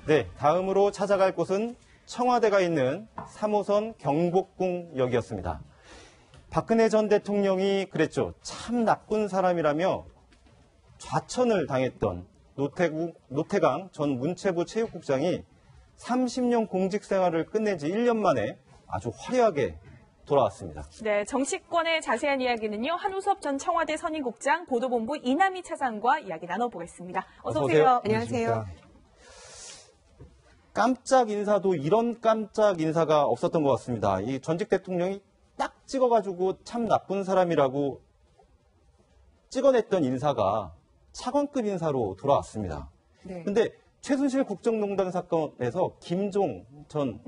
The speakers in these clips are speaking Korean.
네, 다음으로 찾아갈 곳은 청와대가 있는 3호선 경복궁역이었습니다. 박근혜 전 대통령이 그랬죠. 참 나쁜 사람이라며 좌천을 당했던 노태강 전 문체부 체육국장이 30년 공직 생활을 끝낸 지 1년 만에 아주 화려하게 돌아왔습니다. 네, 정치권의 자세한 이야기는요. 한우섭 전 청와대 선임국장 보도본부 이남희 차장과 이야기 나눠보겠습니다. 어서 오세요. 안녕하세요. 깜짝 인사도 이런 깜짝 인사가 없었던 것 같습니다. 이 전직 대통령이 딱 찍어가지고 참 나쁜 사람이라고 찍어냈던 인사가 차관급 인사로 돌아왔습니다. 네. 근데 최순실 국정농단 사건에서 김종 전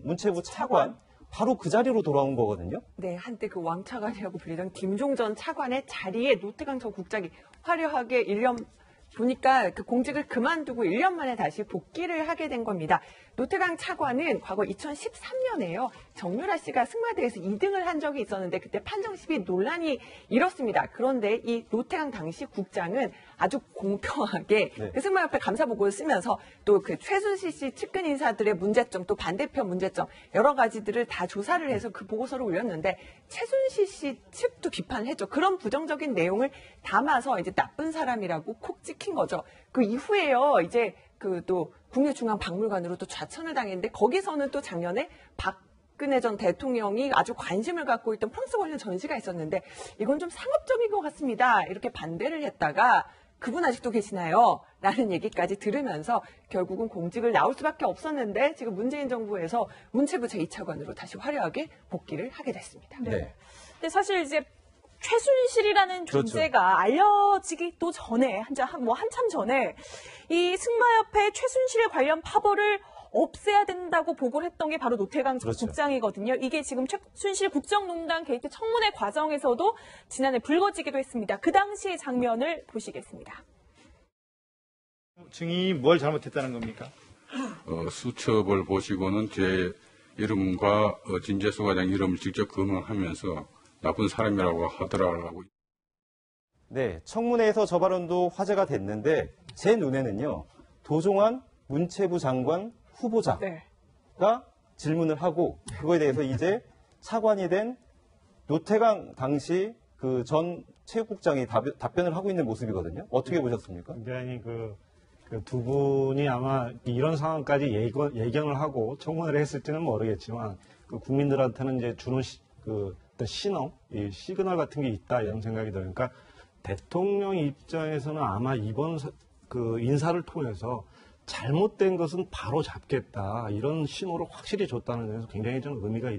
문체부 차관 바로 그 자리로 돌아온 거거든요. 네, 한때 그 왕차관이라고 불리던 김종 전 차관의 자리에 노태강 전 국장이 화려하게 1년 보니까 그 공직을 그만두고 1년 만에 다시 복귀를 하게 된 겁니다. 노태강 차관은 과거 2013년에요. 정유라 씨가 승마대에서 2등을 한 적이 있었는데 그때 판정 시비 논란이 일었습니다. 그런데 이 노태강 당시 국장은 아주 공평하게 그 승마협회 감사보고를 쓰면서 또 그 최순실 씨 측근 인사들의 문제점 또 반대편 문제점 여러 가지들을 다 조사를 해서 그 보고서를 올렸는데 최순실 씨 측도 비판을 했죠. 그런 부정적인 내용을 담아서 이제 나쁜 사람이라고 콕 찍힌 거죠. 그 이후에요. 이제 그 또 국립중앙박물관으로 또 좌천을 당했는데 거기서는 또 작년에 박근혜 전 대통령이 아주 관심을 갖고 있던 프랑스 관련 전시가 있었는데 이건 좀 상업적인 것 같습니다. 이렇게 반대를 했다가 그분 아직도 계시나요? 라는 얘기까지 들으면서 결국은 공직을 나올 수밖에 없었는데 지금 문재인 정부에서 문체부 제2차관으로 다시 화려하게 복귀를 하게 됐습니다. 네. 근데 사실 이제 최순실이라는 그렇죠. 존재가 알려지기도 전에 한참 전에 이 승마협회 최순실 관련 파벌을 없애야 된다고 보고를 했던 게 바로 노태강 국장이거든요. 이게 지금 최순실 국정농단 게이트 청문회 과정에서도 지난해 불거지기도 했습니다. 그 당시의 장면을 보시겠습니다. 증인이 뭘 잘못했다는 겁니까? 수첩을 보시고는 제 이름과 진재수 과장 이름을 직접 검증하면서 나쁜 사람이라고 하더라고. 네, 청문회에서 저 발언도 화제가 됐는데 제 눈에는요. 도종환 문체부 장관 후보자가 질문을 하고 그거에 대해서 이제 차관이 된 노태강 당시 그 전 체육국장이 답변을 하고 있는 모습이거든요. 어떻게 보셨습니까? 굉장히 그 두 분이 아마 이런 상황까지 예견을 하고 청문회를 했을지는 모르겠지만 그 국민들한테는 이제 주는 어떤 신호, 이 시그널 같은 게 있다 이런 생각이 들어요. 그러니까 대통령 입장에서는 아마 이번 그 인사를 통해서 잘못된 것은 바로 잡겠다 이런 신호를 확실히 줬다는 점에서 굉장히 좀 의미가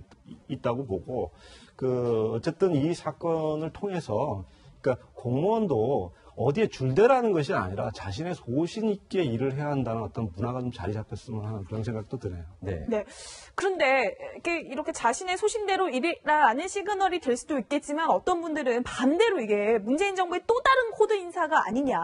있다고 보고 어쨌든 이 사건을 통해서 그러니까 공무원도 어디에 줄대라는 것이 아니라 자신의 소신 있게 일을 해야 한다는 어떤 문화가 좀 자리 잡혔으면 하는 그런 생각도 드네요. 네. 그런데 이렇게 자신의 소신대로 일이라는 시그널이 될 수도 있겠지만 어떤 분들은 반대로 이게 문재인 정부의 또 다른 코드 인사가 아니냐.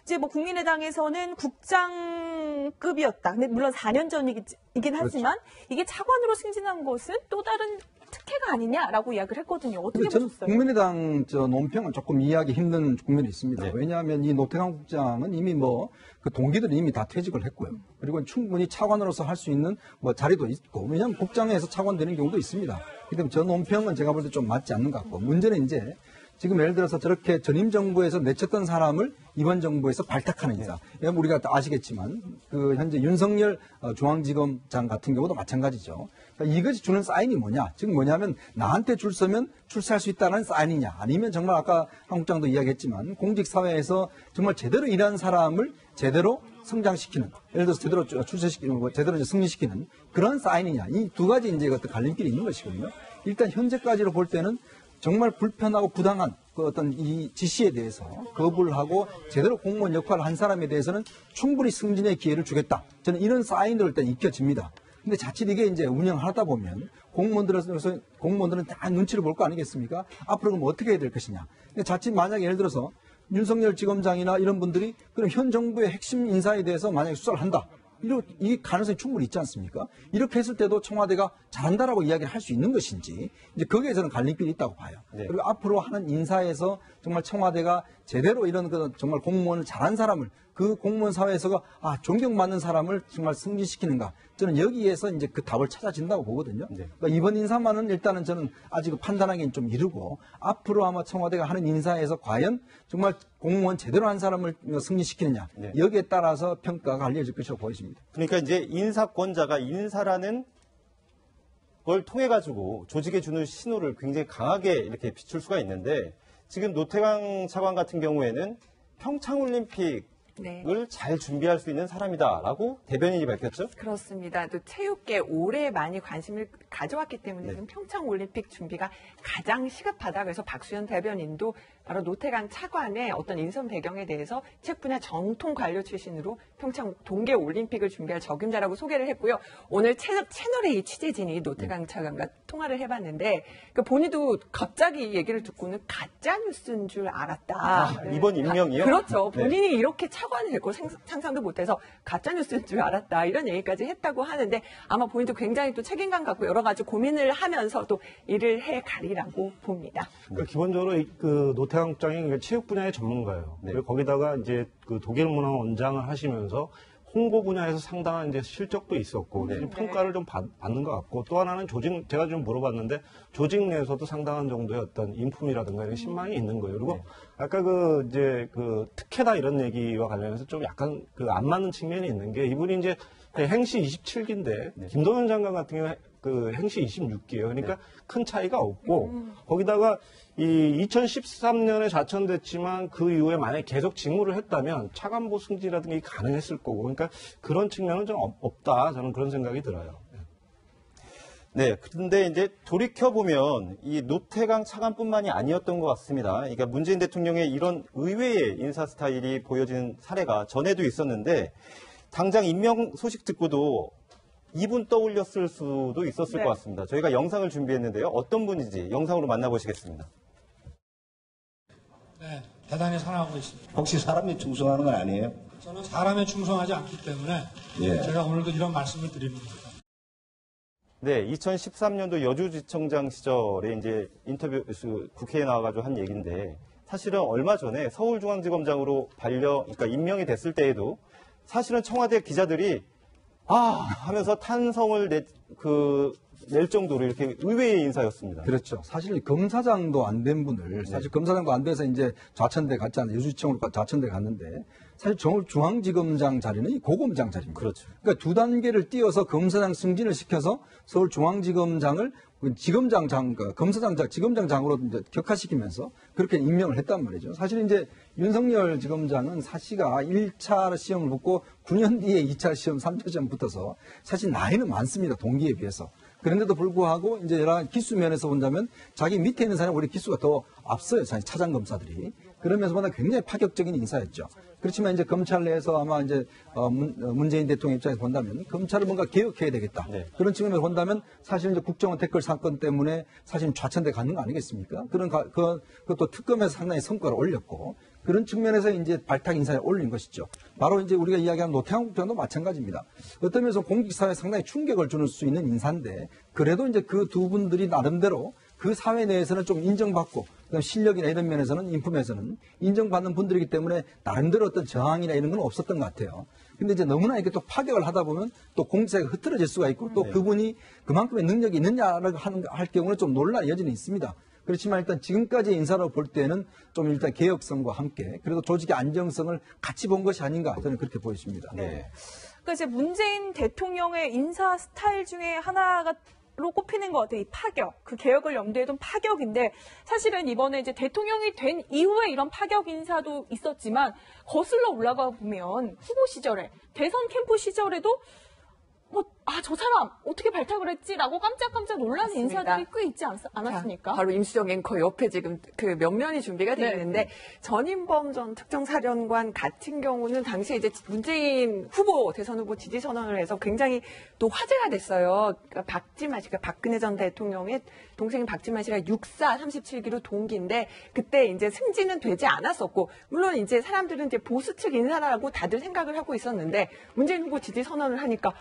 이제 국민의당에서는 국장급이었다. 근데 물론 4년 전이긴 하지만 이게 차관으로 승진한 것은 또 다른 특혜가 아니냐라고 이야기를 했거든요. 어떻게 저는 보셨어요? 국민의당 논평은 조금 이해하기 힘든 국면이 있습니다. 네. 왜냐하면 이 노태강 국장은 이미 그 동기들이 이미 다 퇴직을 했고요. 그리고 충분히 차관으로서 할 수 있는 자리도 있고, 왜냐하면 국장에서 차관 되는 경우도 있습니다. 그렇기 때문에 저 논평은 제가 볼 때 좀 맞지 않는 것 같고, 문제는 이제 지금 예를 들어서 저렇게 전임 정부에서 내쳤던 사람을 이번 정부에서 발탁하는 인사. 우리가 다 아시겠지만 현재 윤석열 중앙지검장 같은 경우도 마찬가지죠. 그러니까 이것이 주는 사인이 뭐냐? 즉 뭐냐면 나한테 줄 서면 출세할 수 있다는 사인이냐? 아니면 정말 아까 한 국장도 이야기했지만 공직사회에서 정말 제대로 일하는 사람을 제대로 성장시키는, 예를 들어서 제대로 출세시키는, 제대로 승리시키는 그런 사인이냐? 이 두 가지 이제 어떤 갈림길이 있는 것이거든요. 일단 현재까지로 볼 때는 정말 불편하고 부당한 어떤 이 지시에 대해서 거부를 하고 제대로 공무원 역할을 한 사람에 대해서는 충분히 승진의 기회를 주겠다. 저는 이런 사인으로 일단 익혀집니다. 근데 자칫 이게 이제 운영하다 보면 공무원들은 다 눈치를 볼 거 아니겠습니까? 앞으로 그럼 어떻게 해야 될 것이냐. 근데 자칫 만약에 예를 들어서 윤석열 지검장이나 이런 분들이 그럼 현 정부의 핵심 인사에 대해서 만약에 수사를 한다. 이 가능성이 충분히 있지 않습니까? 이렇게 했을 때도 청와대가 잘한다라고 이야기를 할 수 있는 것인지 이제 거기에 저는 갈림길이 있다고 봐요. 네. 그리고 앞으로 하는 인사에서 정말 청와대가 제대로 이런 그 정말 공무원을 잘한 사람을 그 공무원 사회에서 존경받는 사람을 정말 승진시키는가. 저는 여기에서 이제 그 답을 찾아진다고 보거든요. 네. 그러니까 이번 인사만은 일단은 저는 아직 판단하기는 좀 이르고 앞으로 아마 청와대가 하는 인사에서 과연 정말 공무원 제대로 한 사람을 승진시키느냐. 네. 여기에 따라서 평가가 갈려질 것이라고 보여집니다. 그러니까 이제 인사권자가 인사라는 걸 통해 가지고 조직에 주는 신호를 굉장히 강하게 이렇게 비출 수가 있는데 지금 노태강 차관 같은 경우에는 평창올림픽을 네. 잘 준비할 수 있는 사람이다라고 대변인이 밝혔죠. 그렇습니다. 또 체육계 오래 많이 관심을 가져왔기 때문에 지금 평창올림픽 준비가 가장 시급하다. 그래서 박수현 대변인도 바로 노태강 차관의 어떤 인선 배경에 대해서 책 분야 전통 관료 출신으로 평창 동계올림픽을 준비할 적임자라고 소개를 했고요. 오늘 채널A 취재진이 노태강 차관과 통화를 해봤는데 본인도 갑자기 얘기를 듣고는 가짜 뉴스인 줄 알았다. 이번 임명이요? 그렇죠. 네. 본인이 이렇게 차관이 될 거 상상도 못해서 가짜 뉴스인 줄 알았다. 이런 얘기까지 했다고 하는데 아마 본인도 굉장히 또 책임감 갖고 여러 가지 고민을 하면서 또 일을 해 가리라고 봅니다. 그러니까 기본적으로 그 노태강 국장이 체육 분야의 전문가예요. 네. 그리고 거기다가 이제 그 독일문화 원장을 하시면서 홍보 분야에서 상당한 이제 실적도 있었고 네. 평가를 좀 받는 것 같고 또 하나는 제가 좀 물어봤는데 조직 내에서도 상당한 정도의 어떤 인품이라든가 이런 신망이 있는 거예요. 그리고 아까 이제 특혜다 이런 얘기와 관련해서 좀 약간 안 맞는 측면이 있는 게 이분이 이제 행시 27기인데 김동연 장관 같은 경우에 행시 26기예요. 그러니까 큰 차이가 없고 거기다가 이 2013년에 좌천됐지만 그 이후에 만약에 계속 직무를 했다면 차관보 승진이라든가 가능했을 거고 그러니까 그런 측면은 좀 없다. 저는 그런 생각이 들어요. 네, 그런데 이제 돌이켜보면 이 노태강 차관뿐만이 아니었던 것 같습니다. 그러니까 문재인 대통령의 이런 의외의 인사 스타일이 보여지는 사례가 전에도 있었는데 당장 임명 소식 듣고도 이분 떠올렸을 수도 있었을 것 같습니다. 저희가 영상을 준비했는데요. 어떤 분인지 영상으로 만나보시겠습니다. 네, 대단히 사랑하고 있습니다. 혹시 사람에 충성하는 건 아니에요? 저는 사람에 충성하지 않기 때문에 예. 제가 오늘도 이런 말씀을 드리는 겁니다. 네, 2013년도 여주지청장 시절에 이제 인터뷰 국회에 나와가지고 한 얘기인데 사실은 얼마 전에 서울중앙지검장으로 그러니까 임명이 됐을 때에도 사실은 청와대 기자들이 하면서 탄성을 낼 정도로 이렇게 의외의 인사였습니다. 그렇죠. 사실 검사장도 안 된 분을 사실 검사장도 안 돼서 이제 좌천대 갔잖아요. 여주지청으로 좌천대 갔는데 사실 서울중앙지검장 자리는 이 고검장 자리입니다. 그렇죠. 그러니까 두 단계를 띄어서 검사장 승진을 시켜서 서울중앙지검장을 지검장장으로 이제 격하시키면서 그렇게 임명을 했단 말이죠. 사실 이제 윤석열 지검장은 사시가 1차 시험을 붙고 9년 뒤에 2차 시험, 3차 시험 붙어서 사실 나이는 많습니다. 동기에 비해서. 그런데도 불구하고 이제 여러 기수 면에서 본다면 자기 밑에 있는 사람이 우리 기수가 더 앞서요. 사실 차장검사들이. 그러면서보다 굉장히 파격적인 인사였죠. 그렇지만 이제 검찰 내에서 아마 이제 문재인 대통령 입장에서 본다면 검찰을 뭔가 개혁해야 되겠다. 네. 그런 측면에서 본다면 사실 이제 국정원 댓글 사건 때문에 사실 좌천돼 가는 거 아니겠습니까? 그것도 특검에서 상당히 성과를 올렸고 그런 측면에서 이제 발탁 인사에 올린 것이죠. 바로 이제 우리가 이야기하는 노태강 국장도 마찬가지입니다. 어떤 면에서 공직사회에 상당히 충격을 주는 수 있는 인사인데 그래도 이제 그 두 분들이 나름대로 그 사회 내에서는 좀 인정받고 그다음 실력이나 이런 면에서는 인품에서는 인정받는 분들이기 때문에 나름대로 어떤 저항이나 이런 건 없었던 것 같아요. 근데 이제 너무나 이렇게 또 파격을 하다 보면 또 공직사회가 흐트러질 수가 있고 또 그분이 그만큼의 능력이 있느냐라고 할 경우는 좀 논란의 여지는 있습니다. 그렇지만 일단 지금까지의 인사로 볼 때는 좀 일단 개혁성과 함께 그래도 조직의 안정성을 같이 본 것이 아닌가 저는 그렇게 보여집니다. 네. 그러니까 이제 문재인 대통령의 인사 스타일 중에 하나가 로 꼽히는 것 같아요. 이 파격, 그 개혁을 염두에 둔 파격인데 사실은 이번에 이제 대통령이 된 이후에 이런 파격 인사도 있었지만 거슬러 올라가 보면 후보 시절에 대선 캠프 시절에도 저 사람 어떻게 발탁을 했지라고 깜짝깜짝 놀라는 맞습니다. 인사들이 꽤 있지 않았습니까? 바로 임수정 앵커 옆에 지금 그 면면이 준비가 되어 있는데 전인범 전 특정사령관 같은 경우는 당시에 이제 문재인 후보 대선 후보 지지 선언을 해서 굉장히 또 화제가 됐어요. 그러니까 박지만 씨가 박근혜 전 대통령의 동생인 박지만 씨가 6사 37기로 동기인데 그때 이제 승진은 되지 않았었고 물론 이제 사람들은 이제 보수 측 인사라고 다들 생각을 하고 있었는데 문재인 후보 지지 선언을 하니까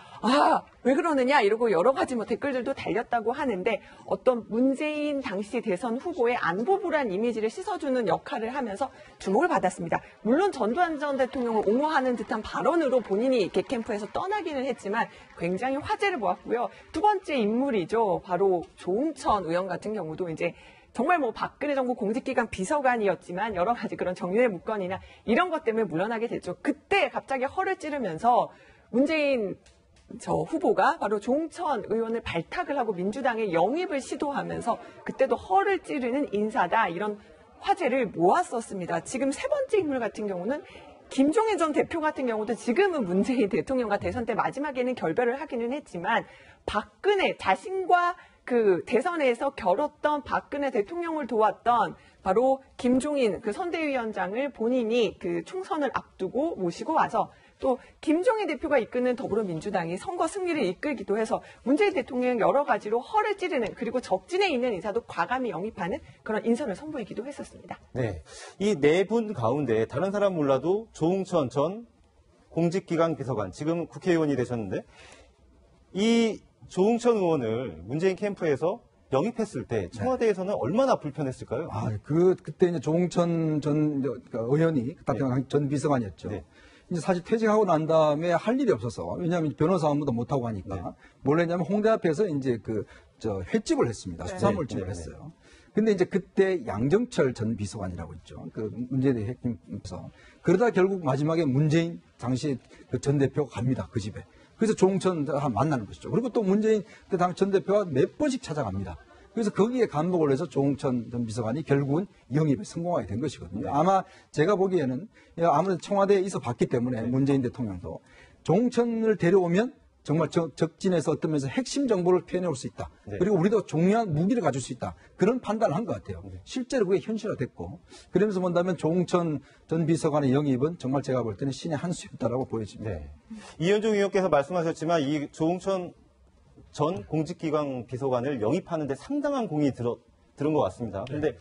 왜 그러느냐 이러고 여러 가지 뭐 댓글들도 달렸다고 하는데 어떤 문재인 당시 대선 후보의 안보부란 이미지를 씻어주는 역할을 하면서 주목을 받았습니다. 물론 전두환 전 대통령을 옹호하는 듯한 발언으로 본인이 이렇게 캠프에서 떠나기는 했지만 굉장히 화제를 모았고요. 두 번째 인물이죠. 바로 조응천 의원 같은 경우도 이제 정말 뭐 박근혜 정부 공직기강 비서관이었지만 여러 가지 그런 정윤회 묵건이나 이런 것 때문에 물러나게 됐죠. 그때 갑자기 허를 찌르면서 문재인 후보가 바로 조응천 의원을 발탁을 하고 민주당의 영입을 시도하면서 그때도 허를 찌르는 인사다 이런 화제를 모았었습니다. 지금 세 번째 인물 같은 경우는 김종인 전 대표 같은 경우도 지금은 문재인 대통령과 대선 때 마지막에는 결별을 하기는 했지만 박근혜 자신과 그 대선에서 겨뤘던 박근혜 대통령을 도왔던 바로 김종인 그 선대위원장을 본인이 그 총선을 앞두고 모시고 와서 또 김종인 대표가 이끄는 더불어민주당이 선거 승리를 이끌기도 해서 문재인 대통령 여러 가지로 허를 찌르는 그리고 적진에 있는 인사도 과감히 영입하는 그런 인선을 선보이기도 했었습니다. 네, 이 네 분 가운데 다른 사람 몰라도 조응천 전 공직기강 비서관, 지금 국회의원이 되셨는데 이 조응천 의원을 문재인 캠프에서 영입했을 때 청와대에서는 얼마나 불편했을까요? 그때 이제 조응천 전 의원이 전 비서관이었죠. 네. 이제 사실 퇴직하고 난 다음에 할 일이 없어서 왜냐하면 변호사 업무도 못 하고 하니까 뭘 했냐면 홍대 앞에서 이제 횟집을 했습니다. 수산물집을 했어요. 근데 이제 그때 양정철 전 비서관이라고 있죠. 그 문재인 핵심에서 그러다 결국 마지막에 문재인 당시 그 전 대표가 갑니다. 그 집에. 그래서 조응천 만나는 것이죠. 그리고 또 문재인 전 대표가 몇 번씩 찾아갑니다. 그래서 거기에 감독을 해서 조응천 전 비서관이 결국은 영입에 성공하게 된 것이거든요. 아마 제가 보기에는 아무래도 청와대에 있어 봤기 때문에 문재인 대통령도 조응천을 데려오면 정말 적진에서 어떤 면에서 핵심 정보를 표현해 올 수 있다. 그리고 우리도 중요한 무기를 가질 수 있다. 그런 판단을 한 것 같아요. 실제로 그게 현실화됐고 그러면서 본다면 조응천 전 비서관의 영입은 정말 제가 볼 때는 신의 한 수였다라고 보여집니다. 네. 이현종 의원께서 말씀하셨지만 이 조응천 전 공직기강 비서관을 영입하는데 상당한 공이 들은 것 같습니다. 그런데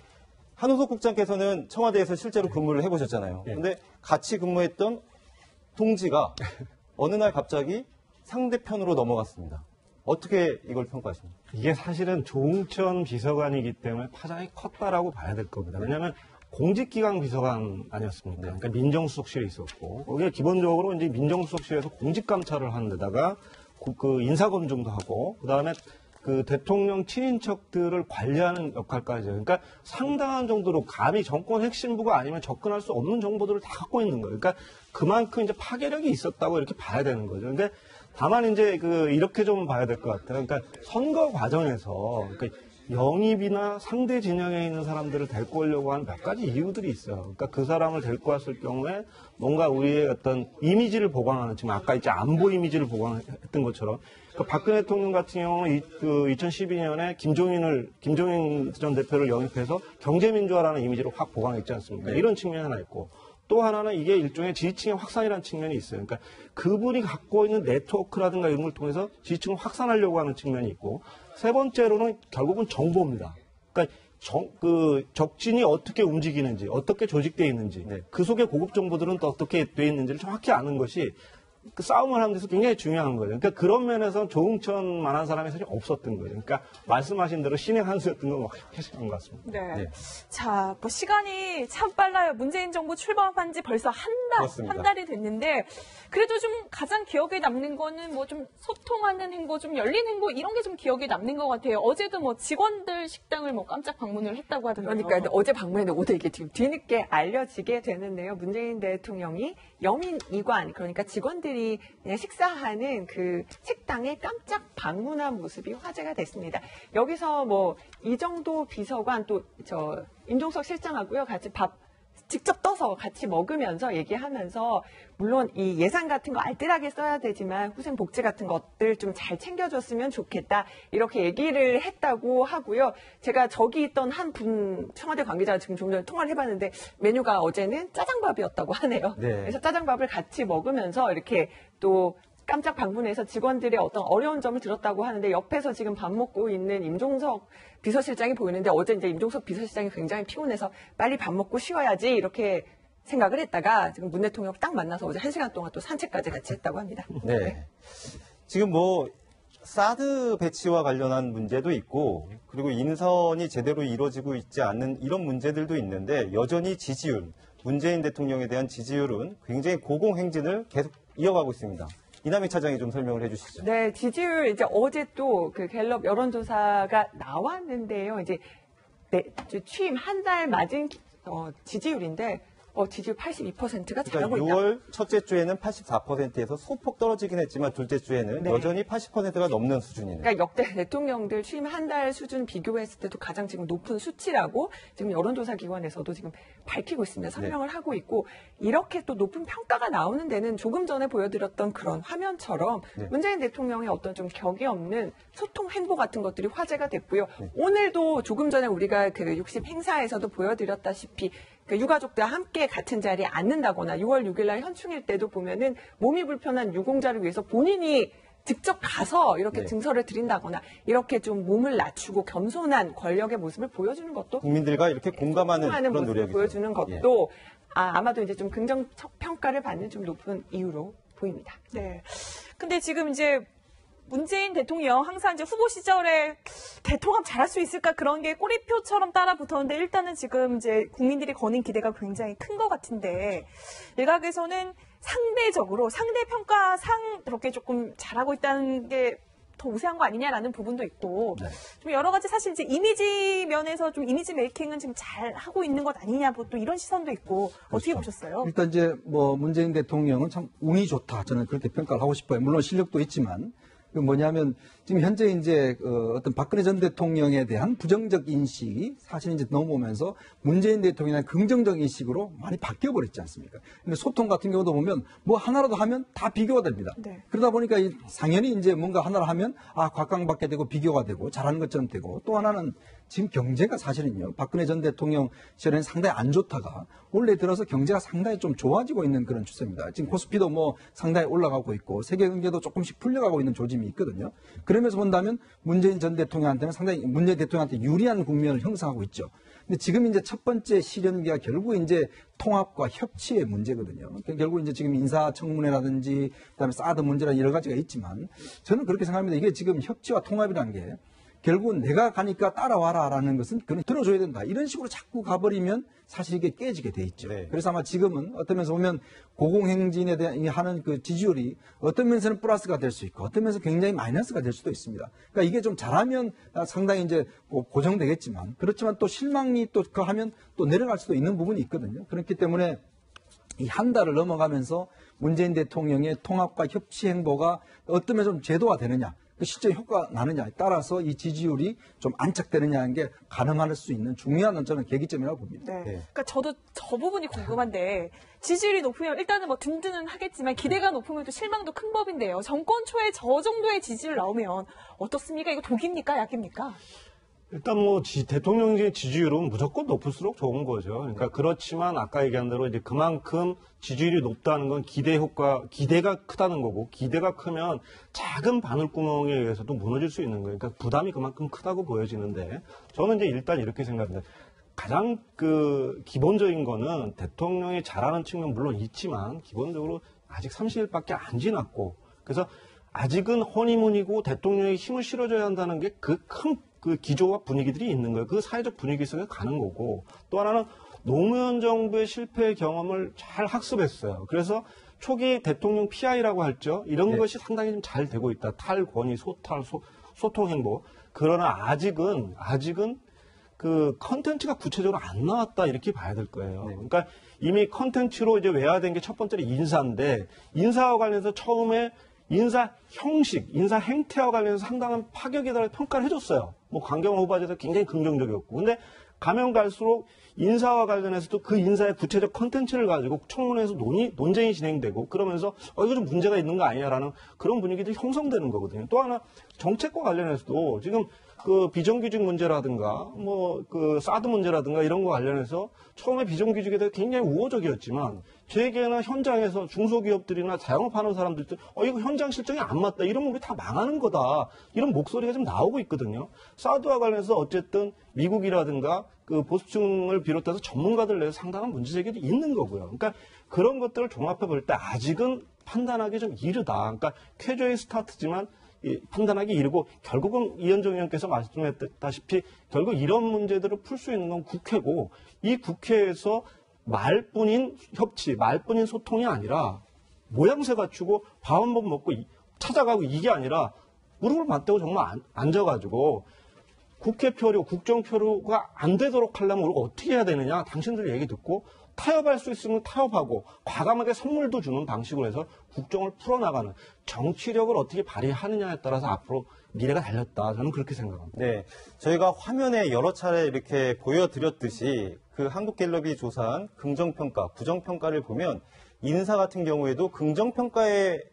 한우석 국장께서는 청와대에서 실제로 근무를 해보셨잖아요. 그런데 같이 근무했던 동지가 어느 날 갑자기 상대편으로 넘어갔습니다. 어떻게 이걸 평가하십니까? 이게 사실은 조응천 비서관이기 때문에 파장이 컸다라고 봐야 될 겁니다. 왜냐하면 공직기강 비서관 아니었습니까? 그러니까 민정수석실에 있었고, 거기에 기본적으로 이제 민정수석실에서 공직감찰을 하는 데다가 그 인사검증도 하고, 그 다음에 그 대통령 친인척들을 관리하는 역할까지. 그러니까 상당한 정도로 감히 정권 핵심부가 아니면 접근할 수 없는 정보들을 다 갖고 있는 거예요. 그러니까 그만큼 이제 파괴력이 있었다고 이렇게 봐야 되는 거죠. 근데 다만 이제 이렇게 좀 봐야 될 것 같아요. 그러니까 선거 과정에서 영입이나 상대 진영에 있는 사람들을 데리고 오려고 하는 몇 가지 이유들이 있어요. 그러니까 그 사람을 데리고 왔을 경우에 뭔가 우리의 어떤 이미지를 보강하는, 지금 아까 이제 안보 이미지를 보강했던 것처럼, 박근혜 대통령 같은 경우는 2012년에 김종인 전 대표를 영입해서 경제민주화라는 이미지를 확 보강했지 않습니까? 이런 측면이 하나 있고, 또 하나는 이게 일종의 지지층의 확산이라는 측면이 있어요. 그러니까 그분이 갖고 있는 네트워크라든가 이런 걸 통해서 지지층을 확산하려고 하는 측면이 있고, 세 번째로는 결국은 정보입니다. 그러니까 적진이 어떻게 움직이는지, 어떻게 조직되어 있는지, 그 속에 고급 정보들은 또 어떻게 되어 있는지를 정확히 아는 것이 그 싸움을 하는 데서 굉장히 중요한 거예요. 그러니까 그런 면에서 조응천만한 사람이 사실 없었던 거예요. 그러니까 말씀하신 대로 신의 한 수였던 건 확실한 것 같습니다. 네. 자, 뭐 시간이 참 빨라요. 문재인 정부 출범한 지 벌써 한 달이 됐는데, 그래도 좀 가장 기억에 남는 거는 뭐 좀 소통하는 행보, 좀 열린 행보, 이런 게 좀 기억에 남는 것 같아요. 어제도 뭐 직원들 식당을 뭐 깜짝 방문을 했다고 하더라고요. 그러니까 어제 방문했는데 오늘 이게 지금 뒤늦게 알려지게 되는데요. 문재인 대통령이 여민 이관, 그러니까 직원들이 그냥 식사하는 그 식당에 깜짝 방문한 모습이 화제가 됐습니다. 여기서 뭐 이정도 비서관 또 임종석 실장하고요 같이 밥 직접 떠서 같이 먹으면서 얘기하면서, 물론 이 예산 같은 거 알뜰하게 써야 되지만 후생 복지 같은 것들 좀 잘 챙겨줬으면 좋겠다, 이렇게 얘기를 했다고 하고요. 제가 저기 있던 한 분 청와대 관계자가 지금 좀 전에 통화를 해봤는데 메뉴가 어제는 짜장밥이었다고 하네요. 그래서 짜장밥을 같이 먹으면서 이렇게 또 깜짝 방문해서 직원들의 어떤 어려운 점을 들었다고 하는데, 옆에서 지금 밥 먹고 있는 임종석 비서실장이 보이는데, 어제 이제 임종석 비서실장이 굉장히 피곤해서 빨리 밥 먹고 쉬어야지 이렇게 생각을 했다가 지금 문 대통령 딱 만나서 어제 1시간 동안 또 산책까지 같이 했다고 합니다. 네. 지금 뭐 사드 배치와 관련한 문제도 있고 그리고 인선이 제대로 이루어지고 있지 않는 이런 문제들도 있는데 여전히 지지율, 문재인 대통령에 대한 지지율은 굉장히 고공행진을 계속 이어가고 있습니다. 이남희 차장이 좀 설명을 해주시죠. 네, 지지율 이제 어제 또 그 갤럽 여론조사가 나왔는데요. 이제 취임 한 달 맞은 지지율인데 지지율 82%가 잘하고 그러니까 있다. 6월 첫째 주에는 84%에서 소폭 떨어지긴 했지만 둘째 주에는 네. 여전히 80%가 넘는 수준이네요. 그러니까 역대 대통령들 취임 한 달 수준 비교했을 때도 가장 지금 높은 수치라고 지금 여론조사 기관에서도 지금 밝히고 있습니다. 설명을 하고 있고 이렇게 또 높은 평가가 나오는 데는 조금 전에 보여드렸던 그런 화면처럼 네. 문재인 대통령의 어떤 좀 격이 없는 소통 행보 같은 것들이 화제가 됐고요. 오늘도 조금 전에 우리가 그 60 행사에서도 보여드렸다시피 그 유가족들과 함께 같은 자리에 앉는다거나 6월 6일 날 현충일 때도 보면은 몸이 불편한 유공자를 위해서 본인이 직접 가서 이렇게 네. 증서를 드린다거나 이렇게 좀 몸을 낮추고 겸손한 권력의 모습을 보여주는 것도 국민들과 이렇게 공감하는 그런 모습을 노력이죠. 보여주는 것도 아마도 이제 좀 긍정 평가를 받는 좀 높은 이유로 보입니다. 네. 근데 지금 이제 문재인 대통령 항상 이제 후보 시절에 대통합 잘할 수 있을까 그런 게 꼬리표처럼 따라 붙었는데 일단은 지금 이제 국민들이 거는 기대가 굉장히 큰 것 같은데 일각에서는 상대적으로 상대평가상 그렇게 조금 잘하고 있다는 게 더 우세한 거 아니냐라는 부분도 있고 좀 여러 가지 사실 이제 이미지 면에서 좀 이미지 메이킹은 지금 잘 하고 있는 것 아니냐 뭐 또 이런 시선도 있고 어떻게 그렇죠. 보셨어요? 일단 이제 뭐 문재인 대통령은 참 운이 좋다. 저는 그렇게 평가를 하고 싶어요. 물론 실력도 있지만 그 뭐냐면 지금 현재 이제 어떤 박근혜 전 대통령에 대한 부정적 인식이 사실 이제 넘어오면서 문재인 대통령의 긍정적 인식으로 많이 바뀌어 버렸지 않습니까? 근데 소통 같은 경우도 보면 뭐 하나라도 하면 다 비교가 됩니다. 네. 그러다 보니까 당연히 이제 뭔가 하나를 하면 곽강받게 되고 비교가 되고 잘하는 것처럼 되고 또 하나는 지금 경제가 사실은요. 박근혜 전 대통령 시절에는 상당히 안 좋다가 올해 들어서 경제가 상당히 좀 좋아지고 있는 그런 추세입니다. 지금 코스피도 뭐 상당히 올라가고 있고 세계 경제도 조금씩 풀려가고 있는 조짐이 있거든요. 그러면서 본다면 문재인 전 대통령한테는 상당히 문재인 대통령한테 유리한 국면을 형성하고 있죠. 근데 지금 이제 첫 번째 시련기가 결국 이제 통합과 협치의 문제거든요. 결국 이제 지금 인사청문회라든지 그다음에 사드 문제라는 여러 가지가 있지만 저는 그렇게 생각합니다. 이게 지금 협치와 통합이라는 게 결국은 내가 가니까 따라와라라는 것은 그건 들어줘야 된다. 이런 식으로 자꾸 가버리면 사실 이게 깨지게 돼 있죠. 네. 그래서 아마 지금은 어떤 면에서 보면 고공행진에 대한 하는 그 지지율이 어떤 면에서는 플러스가 될 수 있고 어떤 면에서 굉장히 마이너스가 될 수도 있습니다. 그러니까 이게 좀 잘하면 상당히 이제 고정되겠지만 그렇지만 또 실망이 또 하면 또 내려갈 수도 있는 부분이 있거든요. 그렇기 때문에 이 한 달을 넘어가면서 문재인 대통령의 통합과 협치 행보가 어떤 면에서 좀 제도화 되느냐. 그 실제 효과가 나느냐에 따라서 이 지지율이 좀 안착되느냐는 게 가능할 수 있는 중요한 저는 계기점이라고 봅니다. 네. 네. 그러니까 저도 저 부분이 궁금한데 지지율이 높으면 일단은 뭐 든든은 하겠지만 기대가 높으면 또 실망도 큰 법인데요. 정권 초에 저 정도의 지지율 나오면 어떻습니까? 이거 독입니까? 약입니까? 일단 뭐 대통령의 지지율은 무조건 높을수록 좋은 거죠. 그러니까 그렇지만 아까 얘기한 대로 이제 그만큼 지지율이 높다는 건 기대가 크다는 거고 기대가 크면 작은 바늘구멍에 의해서도 무너질 수 있는 거예요. 그러니까 부담이 그만큼 크다고 보여지는데 저는 이제 일단 이렇게 생각합니다. 가장 기본적인 거는 대통령이 잘하는 측면 물론 있지만 기본적으로 아직 30일밖에 안 지났고 그래서 아직은 허니문이고 대통령이 힘을 실어줘야 한다는 게 그 기조와 분위기들이 있는 거예요. 그 사회적 분위기 속에 가는 거고 또 하나는 노무현 정부의 실패 경험을 잘 학습했어요. 그래서 초기 대통령 PI라고 할죠. 이런 것이 상당히 좀 잘 되고 있다. 탈권위, 소통 행보. 그러나 아직은 그 컨텐츠가 구체적으로 안 나왔다 이렇게 봐야 될 거예요. 그러니까 이미 컨텐츠로 이제 외화된 게 첫 번째로 인사인데 인사와 관련해서 처음에 인사 형식, 인사 행태와 관련해서 상당한 파격에 달해 평가를 해줬어요. 뭐 강경화 후보자도 굉장히 긍정적이었고. 근데 가면 갈수록 인사와 관련해서도 그 인사의 구체적 컨텐츠를 가지고 청문회에서 논쟁이 진행되고 그러면서 이거 좀 문제가 있는 거 아니냐라는 그런 분위기들이 형성되는 거거든요. 또 하나 정책과 관련해서도 지금 그 비정규직 문제라든가 뭐 그 사드 문제라든가 이런 거 관련해서 처음에 비정규직에 대해 굉장히 우호적이었지만 제게나 현장에서 중소기업들이나 자영업하는 사람들도 이거 현장 실정이 안 맞다 이러면 우리 다 망하는 거다 이런 목소리가 좀 나오고 있거든요. 사드와 관련해서 어쨌든 미국이라든가 그 보수층을 비롯해서 전문가들 내에서 상당한 문제 제기도 있는 거고요. 그러니까 그런 것들을 종합해 볼 때 아직은 판단하기 좀 이르다. 그러니까 쾌조의 스타트지만 판단하기 이르고 결국은 이현정 의원께서 말씀했다시피 결국 이런 문제들을 풀 수 있는 건 국회고 이 국회에서 말뿐인 협치, 말뿐인 소통이 아니라 모양새 갖추고 밥 한 번 먹고 찾아가고 이게 아니라 무릎을 맞대고 정말 앉아가지고 국회 표류, 국정 표류가 안 되도록 하려면 우리가 어떻게 해야 되느냐 당신들 얘기 듣고 타협할 수 있으면 타협하고 과감하게 선물도 주는 방식으로 해서 국정을 풀어나가는 정치력을 어떻게 발휘하느냐에 따라서 앞으로 미래가 달렸다. 저는 그렇게 생각합니다. 네, 저희가 화면에 여러 차례 이렇게 보여드렸듯이 그 한국갤럽이 조사한 긍정평가, 부정평가를 보면 인사 같은 경우에도 긍정평가의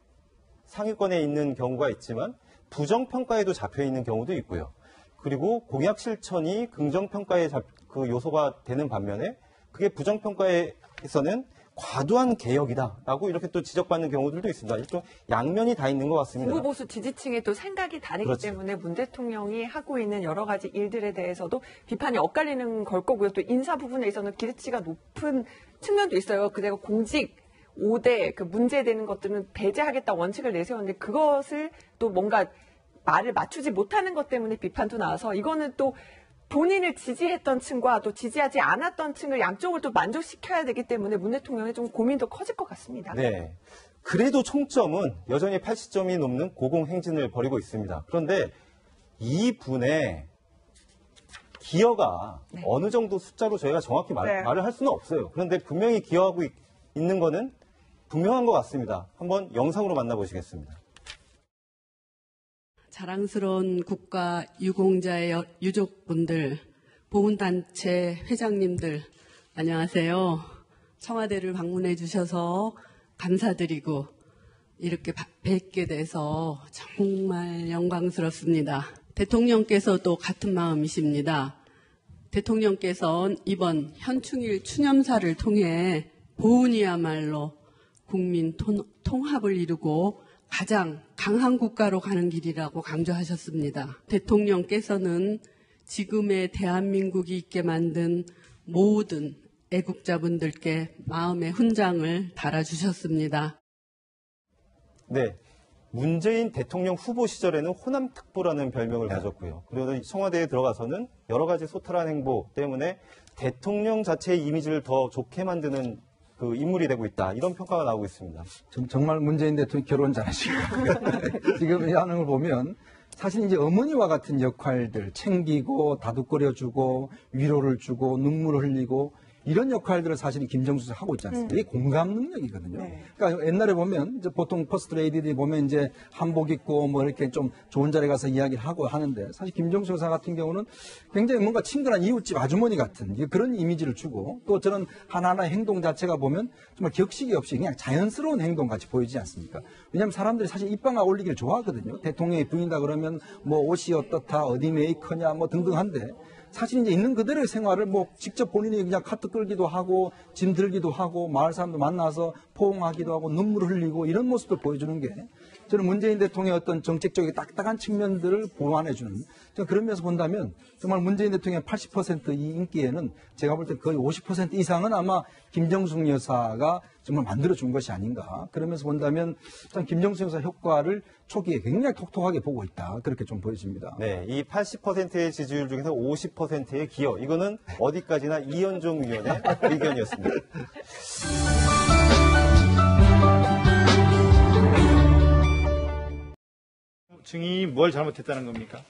상위권에 있는 경우가 있지만 부정평가에도 잡혀있는 경우도 있고요. 그리고 공약 실천이 긍정평가의 그 요소가 되는 반면에 그게 부정평가에서는 과도한 개혁이다라고 이렇게 또 지적받는 경우들도 있습니다. 좀 양면이 다 있는 것 같습니다. 우보수 지지층의 또 생각이 다르기 그렇죠. 때문에 문 대통령이 하고 있는 여러 가지 일들에 대해서도 비판이 엇갈리는 걸 거고요. 또 인사 부분에 있어서는 기대치가 높은 측면도 있어요. 그대가 공직 5대 그 문제되는 것들은 배제하겠다 원칙을 내세웠는데 그것을 또 뭔가 말을 맞추지 못하는 것 때문에 비판도 나와서 이거는 또 본인을 지지했던 층과 또 지지하지 않았던 층을 양쪽을 또 만족시켜야 되기 때문에 문 대통령의 좀 고민도 커질 것 같습니다. 네. 그래도 총점은 여전히 80점이 넘는 고공행진을 벌이고 있습니다. 그런데 이분의 기여가 네. 어느 정도 숫자로 저희가 정확히 말을 할 수는 없어요. 그런데 분명히 기여하고 있는 거는 분명한 것 같습니다. 한번 영상으로 만나보시겠습니다. 자랑스러운 국가 유공자의 유족분들, 보훈단체 회장님들, 안녕하세요. 청와대를 방문해 주셔서 감사드리고 이렇게 뵙게 돼서 정말 영광스럽습니다. 대통령께서도 같은 마음이십니다. 대통령께서는 이번 현충일 추념사를 통해 보훈이야말로 국민 통합을 이루고 가장 강한 국가로 가는 길이라고 강조하셨습니다. 대통령께서는 지금의 대한민국이 있게 만든 모든 애국자분들께 마음의 훈장을 달아주셨습니다. 네. 문재인 대통령 후보 시절에는 호남특보라는 별명을 가졌고요. 그리고 청와대에 들어가서는 여러 가지 소탈한 행보 때문에 대통령 자체의 이미지를 더 좋게 만드는 그 인물이 되고 있다. 이런 평가가 나오고 있습니다. 정말 문재인 대통령 결혼 잘하시고 지금 이 하는 걸 보면 사실 이제 어머니와 같은 역할들 챙기고 다독거려주고 위로를 주고 눈물을 흘리고 이런 역할들을 사실 김정수가 하고 있지 않습니까? 이게 공감 능력이거든요. 네. 그러니까 옛날에 보면 이제 보통 퍼스트 레이디들이 보면 이제 한복 입고 뭐 이렇게 좀 좋은 자리에 가서 이야기를 하고 하는데 사실 김정수 여사 같은 경우는 굉장히 뭔가 친근한 이웃집 아주머니 같은 그런 이미지를 주고 또 저는 하나하나 행동 자체가 보면 정말 격식이 없이 그냥 자연스러운 행동 같이 보이지 않습니까? 왜냐하면 사람들이 사실 입방아 올리기를 좋아하거든요. 대통령이 부인다 그러면 뭐 옷이 어떻다, 어디 메이커냐 뭐 등등한데 사실 이제 있는 그대로의 생활을 뭐 직접 본인이 그냥 카트 끌기도 하고 짐 들기도 하고 마을 사람들 만나서 포옹하기도 하고 눈물을 흘리고 이런 모습을 보여주는 게 저는 문재인 대통령의 어떤 정책적인 딱딱한 측면들을 보완해주는 그런 면에서 본다면 정말 문재인 대통령의 80% 이 인기에는 제가 볼 때 거의 50% 이상은 아마 김정숙 여사가 정말 만들어준 것이 아닌가. 그러면서 본다면 참 김정숙 여사 효과를 초기에 굉장히 톡톡하게 보고 있다. 그렇게 좀 보여집니다. 네, 이 80%의 지지율 중에서 50%의 기여. 이거는 어디까지나 이현종 의원의 의견이었습니다. 증인이 뭘 잘못했다는 겁니까?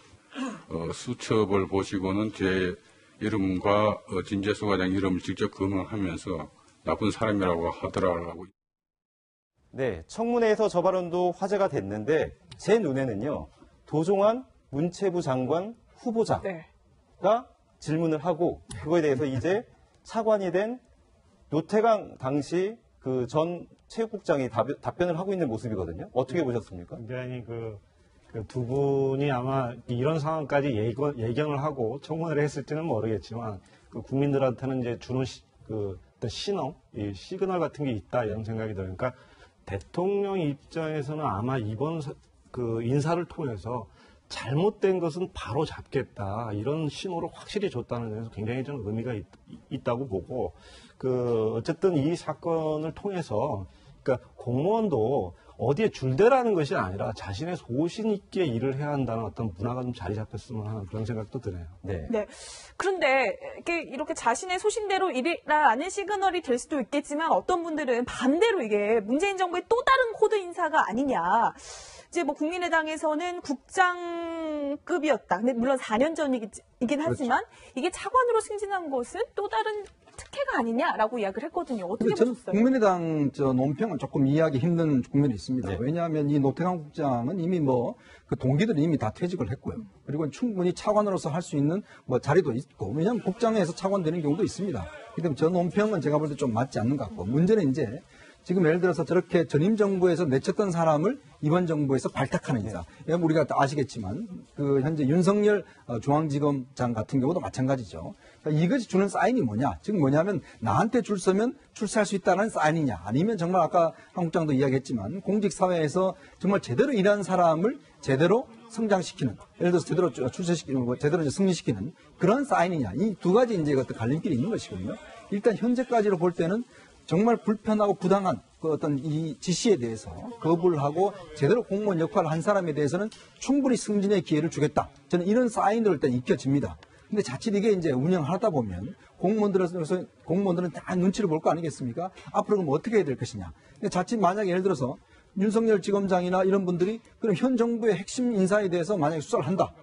수첩을 보시고는 제 이름과 진재수 과장 이름을 직접 검명하면서 나쁜 사람이라고 하더라고. 네, 청문회에서 저 발언도 화제가 됐는데 제 눈에는요. 도종환 문체부 장관 후보자가 네. 질문을 하고 그거에 대해서 이제 차관이 된 노태강 당시 그 전 체육국장이 답변을 하고 있는 모습이거든요. 어떻게 보셨습니까? 굉장히 그 두 분이 아마 이런 상황까지 예견을 하고 청문회를 했을지는 모르겠지만 그 국민들한테는 이제 주는 어떤 신호, 이 시그널 같은 게 있다 이런 생각이 들어요. 그러니까 대통령 입장에서는 아마 이번 그 인사를 통해서 잘못된 것은 바로 잡겠다 이런 신호를 확실히 줬다는 점에서 굉장히 좀 의미가 있다고 보고 어쨌든 이 사건을 통해서 그러니까 공무원도 어디에 줄대라는 것이 아니라 자신의 소신 있게 일을 해야 한다는 어떤 문화가 좀 자리 잡혔으면 하는 그런 생각도 드네요. 네. 네. 그런데 이렇게 자신의 소신대로 일이라는 시그널이 될 수도 있겠지만 어떤 분들은 반대로 이게 문재인 정부의 또 다른 코드 인사가 아니냐. 이제 뭐 국민의당에서는 국장급이었다. 근데 물론 4년 전이긴 하지만 이게 차관으로 승진한 것은 또 다른 특혜가 아니냐라고 이야기를 했거든요. 어떻게 저는 보셨어요? 국민의당 논평은 조금 이해하기 힘든 국면이 있습니다. 네. 왜냐하면 이 노태강 국장은 이미 그 동기들은 이미 다 퇴직을 했고요. 그리고 충분히 차관으로서 할 수 있는 자리도 있고, 왜냐하면 국장에서 차관 되는 경우도 있습니다. 그렇기 때문에 저 논평은 제가 볼 때 좀 맞지 않는 것 같고, 문제는 이제 지금 예를 들어서 저렇게 전임 정부에서 내쳤던 사람을 이번 정부에서 발탁하는 인사. 우리가 다 아시겠지만 현재 윤석열 중앙지검장 같은 경우도 마찬가지죠. 그러니까 이것이 주는 사인이 뭐냐? 즉 뭐냐면 나한테 줄 서면 출세할 수 있다는 사인이냐? 아니면 정말 아까 한 국장도 이야기했지만 공직사회에서 정말 제대로 일하는 사람을 제대로 성장시키는, 예를 들어서 제대로 출세시키는, 제대로 승리시키는 그런 사인이냐? 이 두 가지 이제 어떤 갈림길이 있는 것이거든요. 일단 현재까지로 볼 때는 정말 불편하고 부당한 어떤 이 지시에 대해서 거부를 하고 제대로 공무원 역할을 한 사람에 대해서는 충분히 승진의 기회를 주겠다. 저는 이런 사인으로 일단 익혀집니다. 근데 자칫 이게 이제 운영하다 보면 공무원들은 다 눈치를 볼 거 아니겠습니까? 앞으로 그럼 어떻게 해야 될 것이냐. 근데 자칫 만약에 예를 들어서 윤석열 지검장이나 이런 분들이 그럼 현 정부의 핵심 인사에 대해서 만약에 수사를 한다.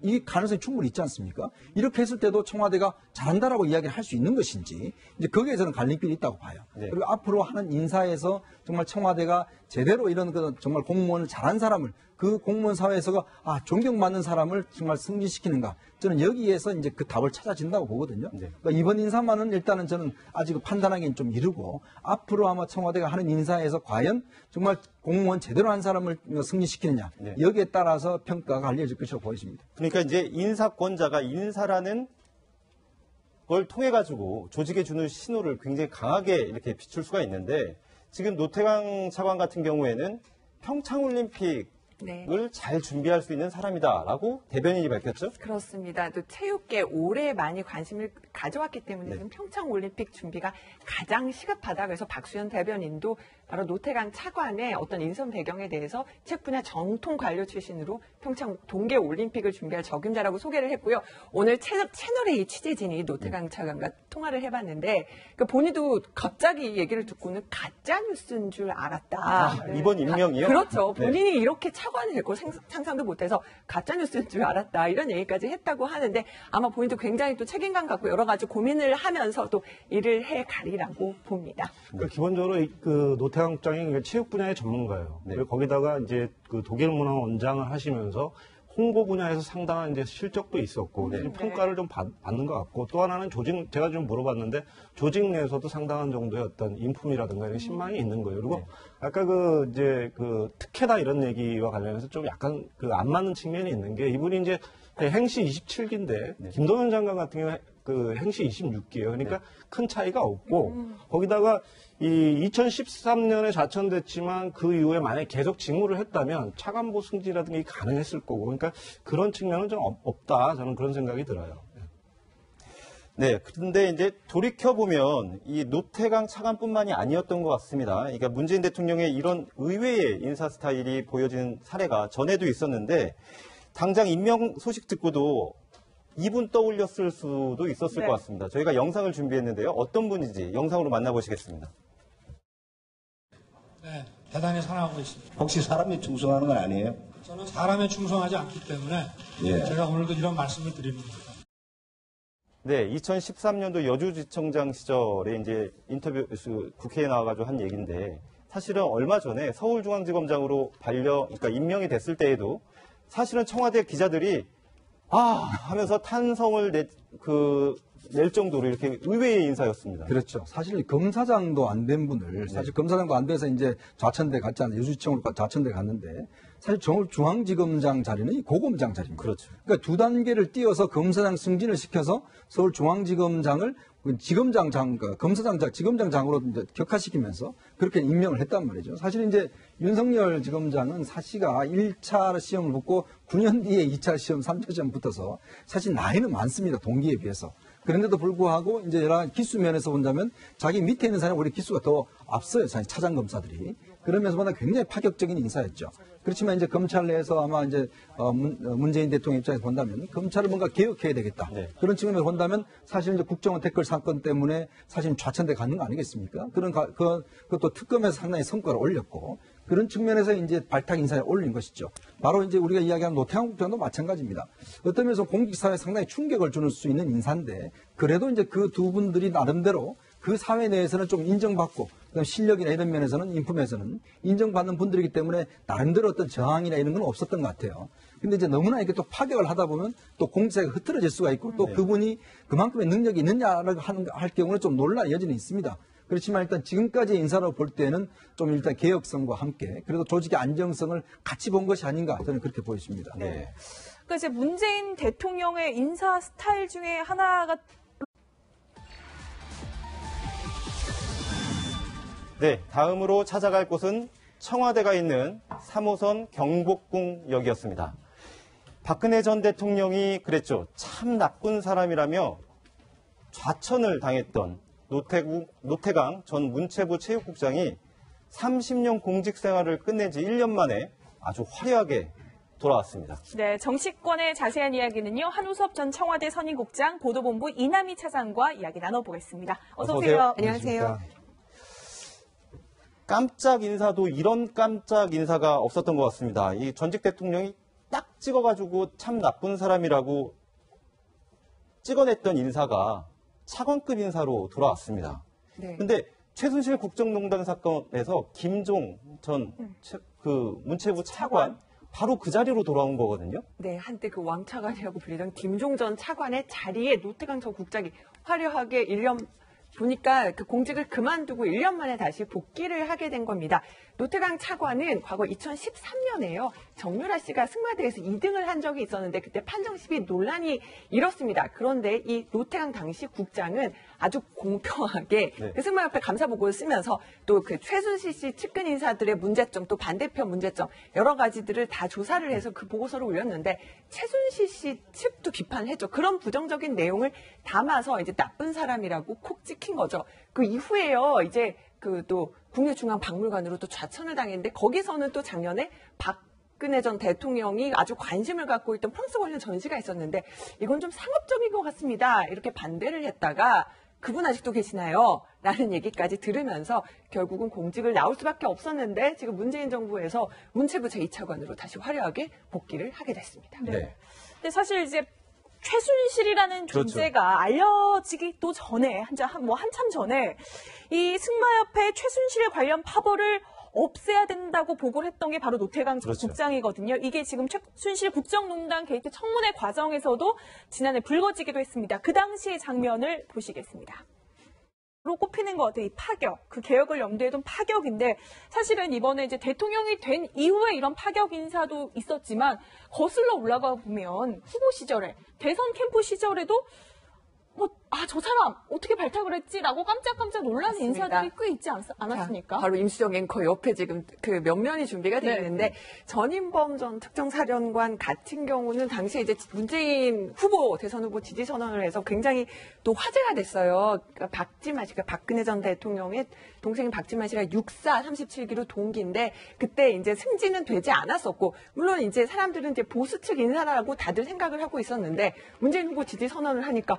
이 가능성이 충분히 있지 않습니까? 이렇게 했을 때도 청와대가 잘한다라고 이야기를 할 수 있는 것인지, 이제 거기에 저는 갈림길이 있다고 봐요. 네. 그리고 앞으로 하는 인사에서 정말 청와대가 제대로 이런 정말 공무원을 잘한 사람을, 그 공무원 사회에서 존경받는 사람을 정말 승진시키는가. 저는 여기에서 이제 그 답을 찾아진다고 보거든요. 네. 그러니까 이번 인사만은 일단은 저는 아직 판단하기는 좀 이르고, 앞으로 아마 청와대가 하는 인사에서 과연 정말 공무원 제대로 한 사람을 승진시키느냐. 네. 여기에 따라서 평가가 알려질 것이라고 보여집니다. 그러니까 이제 인사권자가 인사라는 걸 통해 가지고 조직에 주는 신호를 굉장히 강하게 이렇게 비출 수가 있는데, 지금 노태강 차관 같은 경우에는 평창올림픽을 네. 잘 준비할 수 있는 사람이다라고 대변인이 밝혔죠. 그렇습니다. 또 체육계 오래 많이 관심을 가져왔기 때문에 지금 평창올림픽 준비가 가장 시급하다. 그래서 박수현 대변인도 바로 노태강 차관의 어떤 인선 배경에 대해서 책 분야 정통 관료 출신으로 평창 동계올림픽을 준비할 적임자라고 소개를 했고요. 오늘 채널의 이 취재진이 노태강 차관과 통화를 해봤는데 본인도 갑자기 얘기를 듣고는 가짜 뉴스인 줄 알았다. 이번 임명이요? 그렇죠. 네. 본인이 이렇게 차관이 될 거 상상도 못해서 가짜 뉴스인 줄 알았다. 이런 얘기까지 했다고 하는데 아마 본인도 굉장히 또 책임감 갖고 여러 가지 고민을 하면서도 일을 해가리라고 봅니다. 그러니까 기본적으로 그 노태강 국장이 체육 분야의 전문가예요. 네. 그리고 거기다가 이제 그 독일문화 원장을 하시면서 홍보 분야에서 상당한 이제 실적도 있었고 네. 평가를 좀 받는 것 같고, 또 하나는 제가 좀 물어봤는데 조직 내에서도 상당한 정도의 어떤 인품이라든가 이런 신망이 있는 거예요. 그리고 아까 이제 특혜다 이런 얘기와 관련해서 좀 약간 안 맞는 측면이 있는 게, 이분이 이제 행시 27기인데 김동연 장관 같은 경우에 행시 26기예요. 그러니까 큰 차이가 없고, 거기다가 이 2013년에 좌천됐지만 그 이후에 만약에 계속 직무를 했다면 차관보 승진이라든가 가능했을 거고, 그러니까 그런 측면은 좀 없다. 저는 그런 생각이 들어요. 네, 그런데 이제 돌이켜보면 이 노태강 차관뿐만이 아니었던 것 같습니다. 그러니까 문재인 대통령의 이런 의외의 인사 스타일이 보여지는 사례가 전에도 있었는데, 당장 임명 소식 듣고도 이분 떠올렸을 수도 있었을 것 같습니다. 저희가 영상을 준비했는데요. 어떤 분인지 영상으로 만나보시겠습니다. 네, 대단히 사랑하고 있습니다. 혹시 사람에 충성하는 건 아니에요? 저는 사람에 충성하지 않기 때문에 예. 제가 오늘도 이런 말씀을 드리는 겁니다. 네, 2013년도 여주지청장 시절에 이제 인터뷰 국회에 나와가지고 한 얘기인데, 사실은 얼마 전에 서울중앙지검장으로 그러니까 임명이 됐을 때에도 사실은 청와대 기자들이 하면서 탄성을 낼 정도로 이렇게 의외의 인사였습니다. 그렇죠. 사실 검사장도 안 된 분을, 사실 검사장도 안 돼서 이제 좌천대 갔지 않아요. 여주지청으로 좌천대 갔는데, 사실 서울중앙지검장 자리는 이 고검장 자리입니다. 그렇죠. 그러니까 두 단계를 띄어서 검사장 승진을 시켜서 서울중앙지검장을 지검장장으로 이제 격하시키면서 그렇게 임명을 했단 말이죠. 사실 이제 윤석열 지검장은 사시가 1차 시험을 붙고 9년 뒤에 2차 시험, 3차 시험 붙어서 사실 나이는 많습니다. 동기에 비해서. 그런데도 불구하고 이제 여러 기수 면에서 본다면 자기 밑에 있는 사람이 우리 기수가 더 앞서요. 차장 검사들이. 그러면서마다 굉장히 파격적인 인사였죠. 그렇지만 이제 검찰 내에서 아마 이제 문재인 대통령 입장에서 본다면 검찰을 뭔가 개혁해야 되겠다. 네. 그런 측면에서 본다면 사실 이제 국정원 댓글 사건 때문에 사실 좌천돼 가는 거 아니겠습니까? 그것도 특검에서 상당히 성과를 올렸고 그런 측면에서 이제 발탁 인사에 올린 것이죠. 바로 이제 우리가 이야기하는 노태양 국장도 마찬가지입니다. 어떤 면에서 공직사회에 상당히 충격을 주는 수 있는 인사인데 그래도 이제 그 두 분들이 나름대로 그 사회 내에서는 좀 인정받고 그다음 실력이나 이런 면에서는 인품에서는 인정받는 분들이기 때문에 나름대로 어떤 저항이나 이런 건 없었던 것 같아요. 근데 이제 너무나 이렇게 또 파격을 하다 보면 또 공직사회가 흐트러질 수가 있고 또 그분이 그만큼의 능력이 있느냐라고 할 경우는 좀 논란의 여지는 있습니다. 그렇지만 일단 지금까지 인사로 볼 때는 좀 일단 개혁성과 함께 그래도 조직의 안정성을 같이 본 것이 아닌가 저는 그렇게 보여집니다. 네. 그러니까 이제 문재인 대통령의 인사 스타일 중에 하나가 네, 다음으로 찾아갈 곳은 청와대가 있는 3호선 경복궁역이었습니다. 박근혜 전 대통령이 그랬죠. 참 나쁜 사람이라며 좌천을 당했던 노태강 전 문체부 체육국장이 30년 공직 생활을 끝낸 지 1년 만에 아주 화려하게 돌아왔습니다. 네, 정치권의 자세한 이야기는요. 한우섭 전 청와대 선임국장 보도본부 이남희 차장과 이야기 나눠보겠습니다. 어서 오세요. 안녕하세요. 깜짝 인사도 이런 깜짝 인사가 없었던 것 같습니다. 이 전직 대통령이 딱 찍어가지고 참 나쁜 사람이라고 찍어냈던 인사가 차관급 인사로 돌아왔습니다. 그런데 최순실 국정농단 사건에서 김종 전 문체부 차관 바로 그 자리로 돌아온 거거든요. 네, 한때 그 왕차관이라고 불리던 김종 전 차관의 자리에 노태강 전 국장이 화려하게 1년 보니까 그 공직을 그만두고 1년 만에 다시 복귀를 하게 된 겁니다. 노태강 차관은 과거 2013년에요. 정유라 씨가 승마대에서 2등을 한 적이 있었는데 그때 판정 시비 논란이 일었습니다. 그런데 이 노태강 당시 국장은 아주 공평하게 그 승마협회 감사보고를 쓰면서 또 그 최순실 씨 측근 인사들의 문제점 또 반대편 문제점 여러 가지들을 다 조사를 해서 그 보고서를 올렸는데 최순실 씨 측도 비판했죠. 그런 부정적인 내용을 담아서 이제 나쁜 사람이라고 콕 찍힌 거죠. 그 이후에요. 이제 그 또 국립중앙박물관으로 또 좌천을 당했는데 거기서는 또 작년에 박근혜 전 대통령이 아주 관심을 갖고 있던 프랑스 관련 전시가 있었는데 이건 좀 상업적인 것 같습니다. 이렇게 반대를 했다가 그분 아직도 계시나요? 라는 얘기까지 들으면서 결국은 공직을 나올 수밖에 없었는데 지금 문재인 정부에서 문체부 제2차관으로 다시 화려하게 복귀를 하게 됐습니다. 네. 근데 사실 이제 최순실이라는 존재가 알려지기도 전에 한참 전에 이 승마협회 최순실 관련 파벌을 없애야 된다고 보고를 했던 게 바로 노태강 국장이거든요. 이게 지금 최순실 국정농단 게이트 청문회 과정에서도 지난해 불거지기도 했습니다. 그 당시의 장면을 보시겠습니다. 로 꼽히는 것 같아요. 이 파격, 그 개혁을 염두에 둔 파격인데 사실은 이번에 이제 대통령이 된 이후에 이런 파격 인사도 있었지만 거슬러 올라가 보면 후보 시절에 대선 캠프 시절에도 저 사람 어떻게 발탁을 했지라고 깜짝깜짝 놀라는 인사들이 꽤 있지 않았습니까? 바로 임수정 앵커 옆에 지금 그 면면이 준비가 되어 있는데 전인범 전 특정사령관 같은 경우는 당시에 이제 문재인 후보 대선 후보 지지 선언을 해서 굉장히 또 화제가 됐어요. 그러니까 박지만 씨가 박근혜 전 대통령의 동생인 박지만 씨가 육사 37기로 동기인데 그때 이제 승진은 되지 않았었고 물론 이제 사람들은 이제 보수 측 인사라고 다들 생각을 하고 있었는데 문재인 후보 지지 선언을 하니까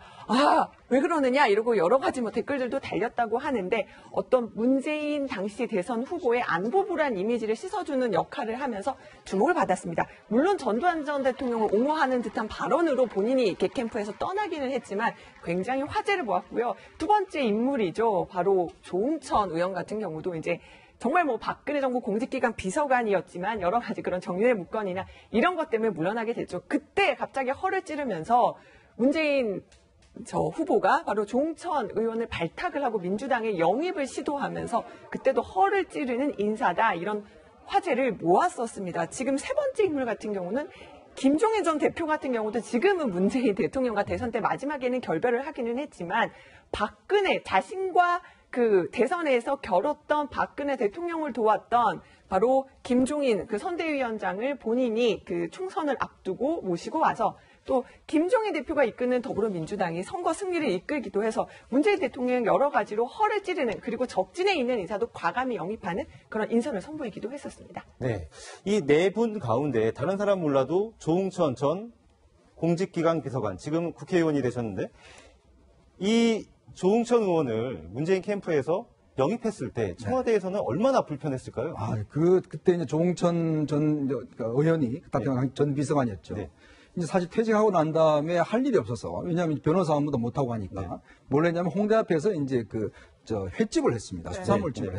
왜 그러느냐 이러고 여러 가지 댓글들도 달렸다고 하는데 어떤 문재인 당시 대선 후보의 안보부란 이미지를 씻어주는 역할을 하면서 주목을 받았습니다. 물론 전두환 전 대통령을 옹호하는 듯한 발언으로 본인이 이렇게 캠프에서 떠나기는 했지만 굉장히 화제를 모았고요. 두 번째 인물이죠. 바로 조응천 의원 같은 경우도 이제 정말 박근혜 정부 공직기관 비서관이었지만 여러 가지 그런 정윤회 묵건이나 이런 것 때문에 물러나게 됐죠. 그때 갑자기 허를 찌르면서 문재인 후보가 바로 조응천 의원을 발탁을 하고 민주당의 영입을 시도하면서 그때도 허를 찌르는 인사다 이런 화제를 모았었습니다. 지금 세 번째 인물 같은 경우는 김종인 전 대표 같은 경우도 지금은 문재인 대통령과 대선 때 마지막에는 결별을 하기는 했지만 박근혜 자신과 그 대선에서 겨뤘던 박근혜 대통령을 도왔던 바로 김종인 그 선대위원장을 본인이 그 총선을 앞두고 모시고 와서 또 김종인 대표가 이끄는 더불어민주당이 선거 승리를 이끌기도 해서 문재인 대통령 여러 가지로 허를 찌르는 그리고 적진에 있는 인사도 과감히 영입하는 그런 인선을 선보이기도 했었습니다. 네. 이 네 분 가운데 다른 사람 몰라도 조응천 전 공직기강 비서관, 지금 국회의원이 되셨는데 이 조응천 의원을 문재인 캠프에서 영입했을 때 청와대에서는 얼마나 불편했을까요? 그때 이제 조응천 전 의원이 전 비서관이었죠. 네. 이제 사실 퇴직하고 난 다음에 할 일이 없어서, 왜냐하면 변호사 업무도 못하고 하니까, 뭘 했냐면 홍대 앞에서 이제 횟집을 했습니다. 수산물집을 했습니다.